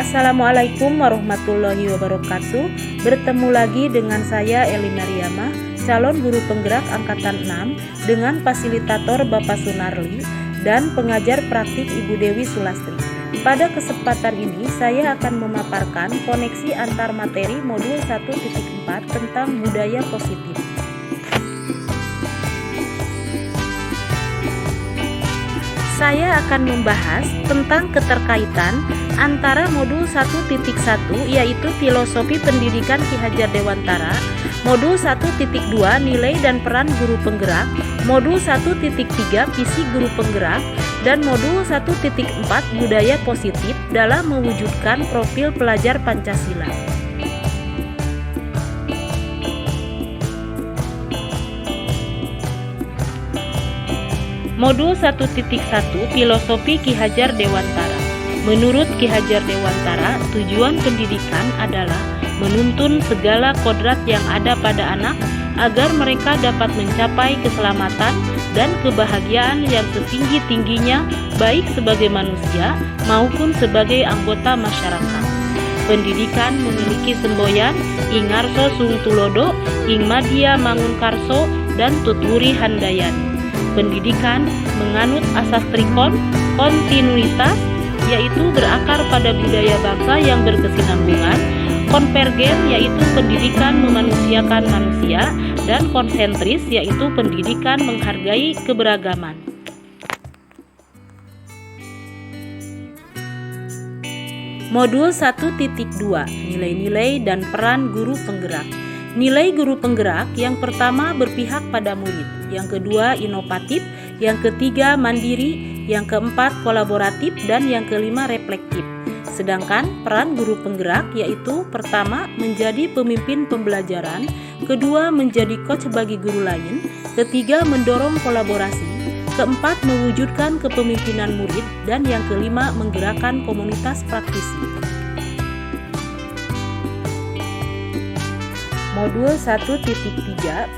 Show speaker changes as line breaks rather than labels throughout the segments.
Assalamualaikum warahmatullahi wabarakatuh. Bertemu lagi dengan saya Eli Mariamah, calon guru penggerak angkatan 6 dengan fasilitator Bapak Sunarli dan pengajar praktik Ibu Dewi Sulastri. Pada kesempatan ini saya akan memaparkan koneksi antar materi modul 1.4 tentang budaya positif. Saya akan membahas tentang keterkaitan antara modul 1.1 yaitu Filosofi Pendidikan Ki Hajar Dewantara, modul 1.2 Nilai dan Peran Guru Penggerak, modul 1.3 Visi Guru Penggerak, dan modul 1.4 Budaya Positif dalam mewujudkan profil pelajar Pancasila. Modul 1.1 Filosofi Ki Hajar Dewantara. Menurut Ki Hajar Dewantara, tujuan pendidikan adalah menuntun segala kodrat yang ada pada anak agar mereka dapat mencapai keselamatan dan kebahagiaan yang setinggi-tingginya baik sebagai manusia maupun sebagai anggota masyarakat. Pendidikan memiliki semboyan ing ngarso sung tulodo, ing madya mangunkarso, dan tuturi handayani. Pendidikan menganut asas trikon, kontinuitas, yaitu berakar pada budaya bangsa yang berkesinambungan, konvergen, yaitu pendidikan memanusiakan manusia, dan konsentris, yaitu pendidikan menghargai keberagaman. Modul 1.2 Nilai-nilai dan peran guru penggerak. Nilai guru penggerak yang pertama berpihak pada murid, yang kedua inovatif, yang ketiga mandiri, yang keempat kolaboratif, dan yang kelima reflektif. Sedangkan peran guru penggerak yaitu pertama menjadi pemimpin pembelajaran, kedua menjadi coach bagi guru lain, ketiga mendorong kolaborasi, keempat mewujudkan kepemimpinan murid, dan yang kelima menggerakkan komunitas praktisi. Modul 1.3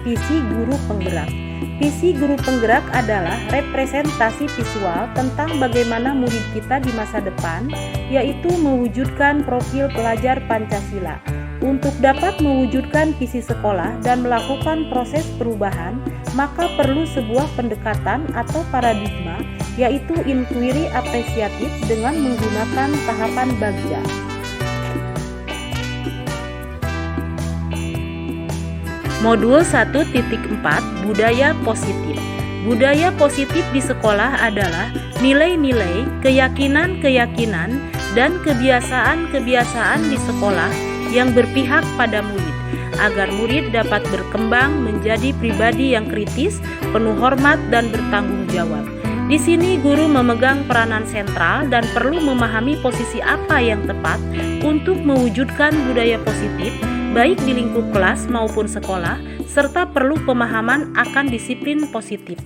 Visi Guru Penggerak. Visi guru penggerak adalah representasi visual tentang bagaimana murid kita di masa depan, yaitu mewujudkan profil pelajar Pancasila. Untuk dapat mewujudkan visi sekolah dan melakukan proses perubahan, maka perlu sebuah pendekatan atau paradigma, yaitu inquiry apresiatif dengan menggunakan tahapan bagja. Modul 1.4 Budaya Positif. Budaya positif di sekolah adalah nilai-nilai, keyakinan-keyakinan, dan kebiasaan-kebiasaan di sekolah yang berpihak pada murid, agar murid dapat berkembang menjadi pribadi yang kritis, penuh hormat, dan bertanggung jawab. Di sini guru memegang peranan sentral dan perlu memahami posisi apa yang tepat untuk mewujudkan budaya positif baik di lingkup kelas maupun sekolah, serta perlu pemahaman akan disiplin positif.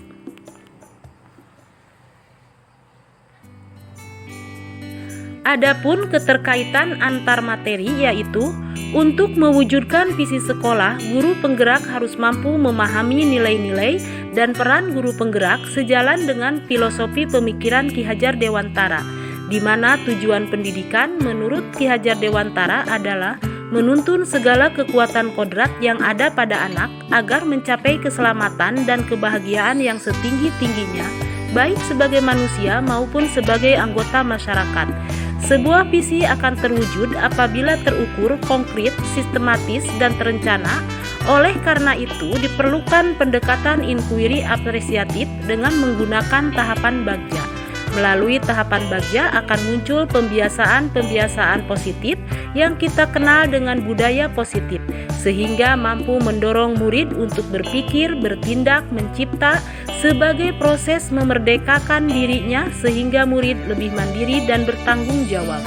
Adapun keterkaitan antar materi yaitu untuk mewujudkan visi sekolah, guru penggerak harus mampu memahami nilai-nilai dan peran guru penggerak sejalan dengan filosofi pemikiran Ki Hajar Dewantara, di mana tujuan pendidikan menurut Ki Hajar Dewantara adalah menuntun segala kekuatan kodrat yang ada pada anak agar mencapai keselamatan dan kebahagiaan yang setinggi-tingginya, baik sebagai manusia maupun sebagai anggota masyarakat. Sebuah visi akan terwujud apabila terukur, konkret, sistematis, dan terencana. Oleh karena itu, diperlukan pendekatan inquiry apresiatif dengan menggunakan tahapan bagja. Melalui tahapan bagja akan muncul pembiasaan-pembiasaan positif yang kita kenal dengan budaya positif, sehingga mampu mendorong murid untuk berpikir, bertindak, mencipta sebagai proses memerdekakan dirinya sehingga murid lebih mandiri dan bertanggung jawab.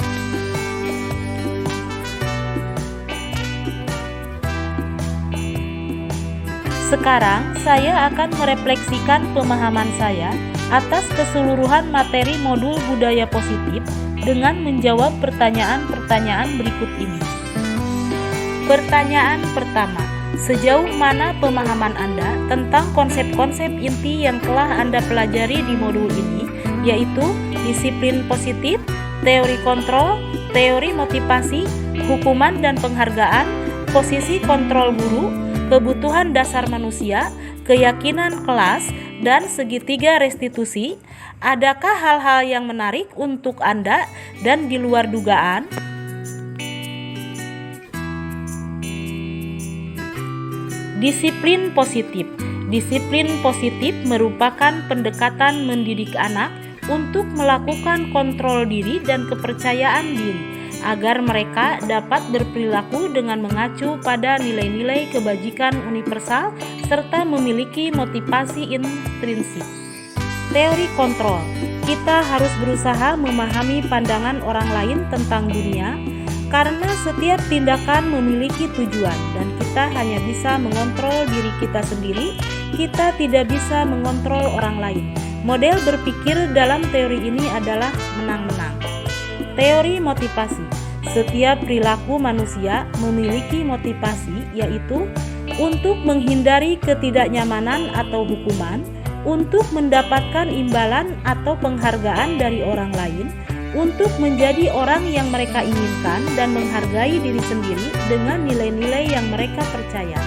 Sekarang saya akan merefleksikan pemahaman saya atas keseluruhan materi modul budaya positif dengan menjawab pertanyaan-pertanyaan berikut ini. Pertanyaan pertama, sejauh mana pemahaman Anda tentang konsep-konsep inti yang telah Anda pelajari di modul ini, yaitu disiplin positif, teori kontrol, teori motivasi, hukuman dan penghargaan, posisi kontrol guru, kebutuhan dasar manusia, keyakinan kelas, dan segitiga restitusi. Adakah hal-hal yang menarik untuk Anda dan di luar dugaan? Disiplin positif. Disiplin positif merupakan pendekatan mendidik anak untuk melakukan kontrol diri dan kepercayaan diri agar mereka dapat berperilaku dengan mengacu pada nilai-nilai kebajikan universal serta memiliki motivasi intrinsik. Teori kontrol. Kita harus berusaha memahami pandangan orang lain tentang dunia karena setiap tindakan memiliki tujuan dan kita hanya bisa mengontrol diri kita sendiri, kita tidak bisa mengontrol orang lain. Model berpikir dalam teori ini adalah menang-menang. Teori motivasi. Setiap perilaku manusia memiliki motivasi, yaitu untuk menghindari ketidaknyamanan atau hukuman, untuk mendapatkan imbalan atau penghargaan dari orang lain, untuk menjadi orang yang mereka inginkan dan menghargai diri sendiri dengan nilai-nilai yang mereka percaya.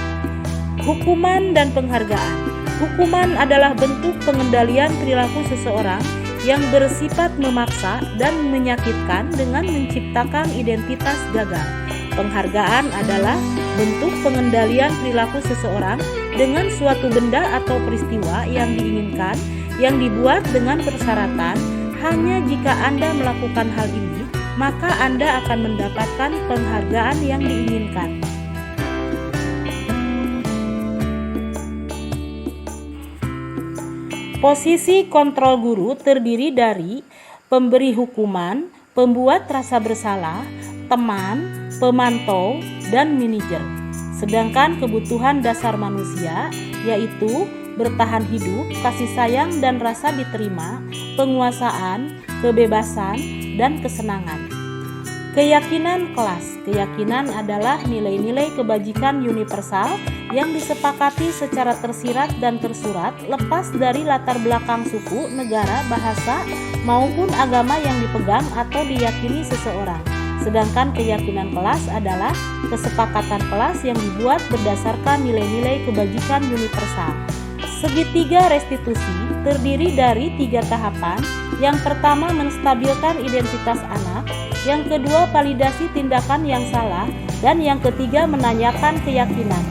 Hukuman dan penghargaan. Hukuman adalah bentuk pengendalian perilaku seseorang yang bersifat memaksa dan menyakitkan dengan menciptakan identitas gagal. Penghargaan adalah bentuk pengendalian perilaku seseorang dengan suatu benda atau peristiwa yang diinginkan, yang dibuat dengan persyaratan. Hanya jika Anda melakukan hal ini, maka Anda akan mendapatkan penghargaan yang diinginkan. Posisi kontrol guru terdiri dari pemberi hukuman, pembuat rasa bersalah, teman, pemantau, dan manajer. Sedangkan kebutuhan dasar manusia yaitu bertahan hidup, kasih sayang dan rasa diterima, penguasaan, kebebasan, dan kesenangan. Keyakinan kelas. Keyakinan adalah nilai-nilai kebajikan universal yang disepakati secara tersirat dan tersurat lepas dari latar belakang suku, negara, bahasa, maupun agama yang dipegang atau diyakini seseorang. Sedangkan keyakinan kelas adalah kesepakatan kelas yang dibuat berdasarkan nilai-nilai kebajikan universal. Segitiga restitusi terdiri dari 3 tahapan. Yang pertama menstabilkan identitas anak, yang kedua validasi tindakan yang salah, dan yang ketiga menanyakan keyakinan.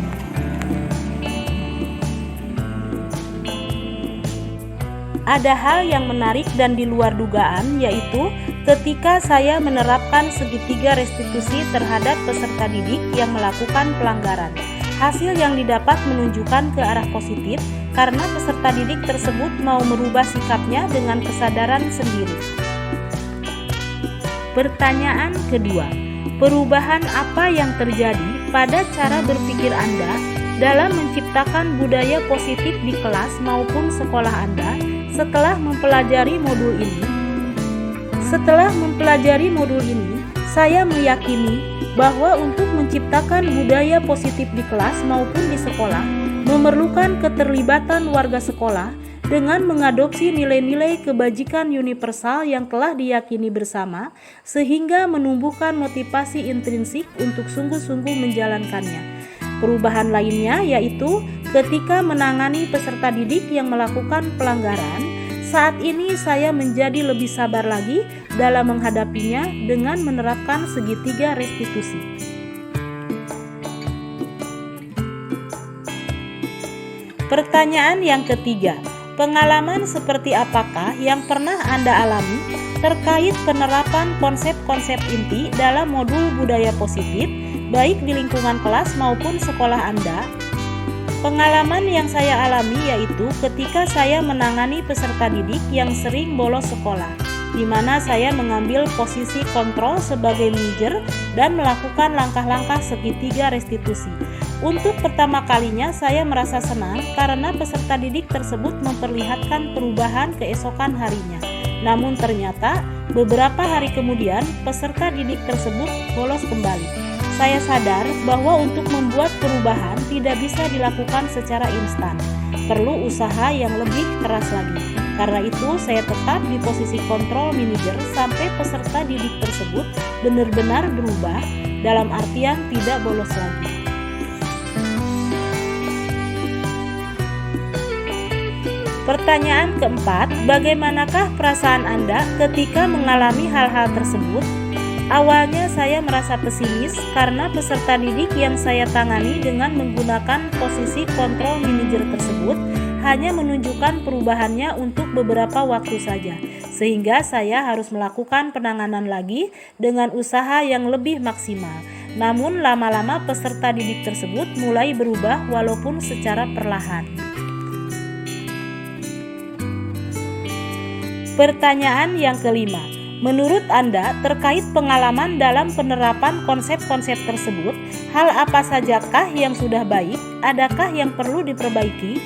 Ada hal yang menarik dan di luar dugaan, yaitu ketika saya menerapkan segitiga restitusi terhadap peserta didik yang melakukan pelanggaran. Hasil yang didapat menunjukkan ke arah positif karena peserta didik tersebut mau merubah sikapnya dengan kesadaran sendiri. Pertanyaan kedua, perubahan apa yang terjadi pada cara berpikir Anda dalam menciptakan budaya positif di kelas maupun sekolah Anda setelah mempelajari modul ini? Setelah mempelajari modul ini, saya meyakini bahwa untuk menciptakan budaya positif di kelas maupun di sekolah memerlukan keterlibatan warga sekolah dengan mengadopsi nilai-nilai kebajikan universal yang telah diyakini bersama sehingga menumbuhkan motivasi intrinsik untuk sungguh-sungguh menjalankannya. Perubahan lainnya yaitu ketika menangani peserta didik yang melakukan pelanggaran, saat ini saya menjadi lebih sabar lagi dalam menghadapinya dengan menerapkan segitiga restitusi. Pertanyaan yang ketiga, pengalaman seperti apakah yang pernah Anda alami terkait penerapan konsep-konsep inti dalam modul budaya positif, baik di lingkungan kelas maupun sekolah Anda? Pengalaman yang saya alami yaitu ketika saya menangani peserta didik yang sering bolos sekolah, di mana saya mengambil posisi kontrol sebagai manajer dan melakukan langkah-langkah segitiga restitusi. Untuk pertama kalinya saya merasa senang karena peserta didik tersebut memperlihatkan perubahan keesokan harinya. Namun ternyata beberapa hari kemudian peserta didik tersebut bolos kembali. Saya sadar bahwa untuk membuat perubahan tidak bisa dilakukan secara instan, perlu usaha yang lebih keras lagi. Karena itu, saya tetap di posisi control manager sampai peserta didik tersebut benar-benar berubah, dalam artian tidak bolos lagi. Pertanyaan keempat, bagaimanakah perasaan Anda ketika mengalami hal-hal tersebut? Awalnya saya merasa pesimis karena peserta didik yang saya tangani dengan menggunakan posisi control manager tersebut hanya menunjukkan perubahannya untuk beberapa waktu saja, sehingga saya harus melakukan penanganan lagi dengan usaha yang lebih maksimal. Namun lama-lama peserta didik tersebut mulai berubah walaupun secara perlahan. Pertanyaan yang kelima, menurut Anda terkait pengalaman dalam penerapan konsep-konsep tersebut, hal apa sajakah yang sudah baik? Adakah yang perlu diperbaiki?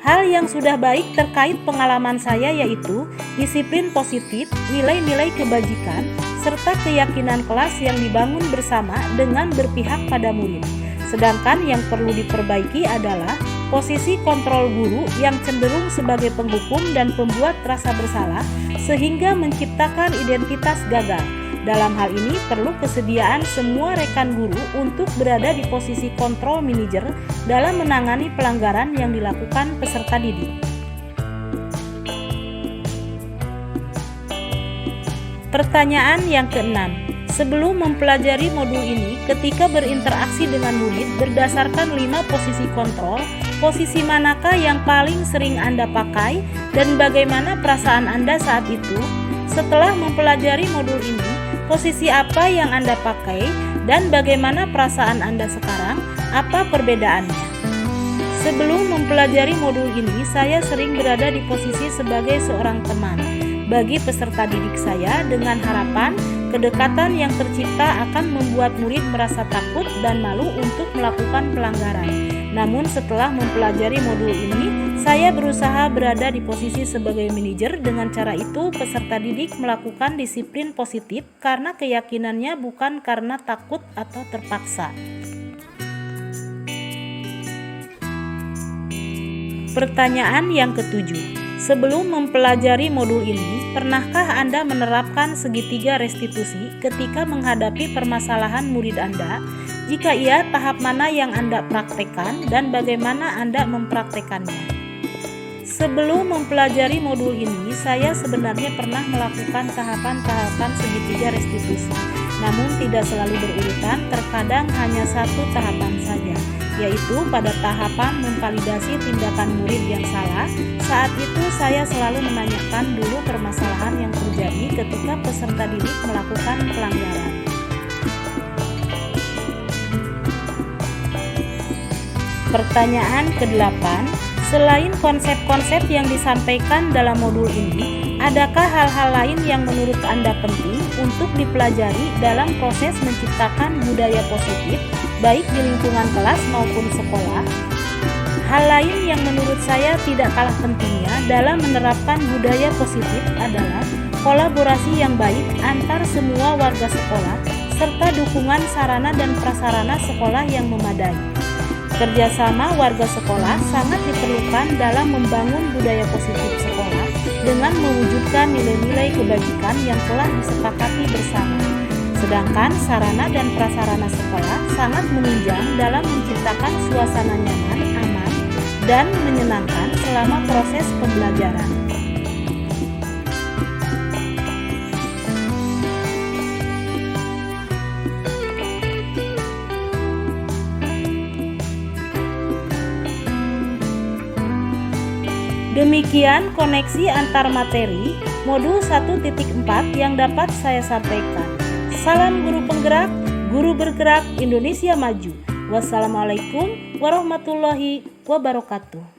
Hal yang sudah baik terkait pengalaman saya yaitu disiplin positif, nilai-nilai kebajikan, serta keyakinan kelas yang dibangun bersama dengan berpihak pada murid. Sedangkan yang perlu diperbaiki adalah posisi kontrol guru yang cenderung sebagai penghukum dan pembuat rasa bersalah sehingga menciptakan identitas gagal. Dalam hal ini perlu kesediaan semua rekan guru untuk berada di posisi kontrol manager dalam menangani pelanggaran yang dilakukan peserta didik. Pertanyaan yang keenam, sebelum mempelajari modul ini, ketika berinteraksi dengan murid berdasarkan 5 posisi kontrol, posisi manakah yang paling sering Anda pakai dan bagaimana perasaan Anda saat itu? Setelah mempelajari modul ini, posisi apa yang Anda pakai dan bagaimana perasaan Anda sekarang? Apa perbedaannya? Sebelum mempelajari modul ini, saya sering berada di posisi sebagai seorang teman bagi peserta didik saya dengan harapan kedekatan yang tercipta akan membuat murid merasa takut dan malu untuk melakukan pelanggaran. Namun setelah mempelajari modul ini, saya berusaha berada di posisi sebagai manajer. Dengan cara itu, peserta didik melakukan disiplin positif karena keyakinannya bukan karena takut atau terpaksa. Pertanyaan yang ketujuh, sebelum mempelajari modul ini, pernahkah Anda menerapkan segitiga restitusi ketika menghadapi permasalahan murid Anda? Jika iya, tahap mana yang Anda praktekkan dan bagaimana Anda mempraktekannya? Sebelum mempelajari modul ini, saya sebenarnya pernah melakukan tahapan-tahapan segitiga restitusi, namun tidak selalu berurutan, terkadang hanya satu tahapan saja, yaitu pada tahapan memvalidasi tindakan murid yang salah. Saat itu saya selalu menanyakan dulu permasalahan yang terjadi ketika peserta didik melakukan pelanggaran. Pertanyaan ke-8, selain konsep-konsep yang disampaikan dalam modul ini, adakah hal-hal lain yang menurut Anda penting untuk dipelajari dalam proses menciptakan budaya positif, baik di lingkungan kelas maupun sekolah? Hal lain yang menurut saya tidak kalah pentingnya dalam menerapkan budaya positif adalah kolaborasi yang baik antar semua warga sekolah, serta dukungan sarana dan prasarana sekolah yang memadai. Kerjasama warga sekolah sangat diperlukan dalam membangun budaya positif sekolah dengan mewujudkan nilai-nilai kebajikan yang telah disepakati bersama. Sedangkan sarana dan prasarana sekolah sangat menunjang dalam menciptakan suasana nyaman, aman, dan menyenangkan selama proses pembelajaran. Demikian koneksi antar materi modul 1.4 yang dapat saya sampaikan. Salam guru penggerak, guru bergerak Indonesia maju. Wassalamualaikum warahmatullahi wabarakatuh.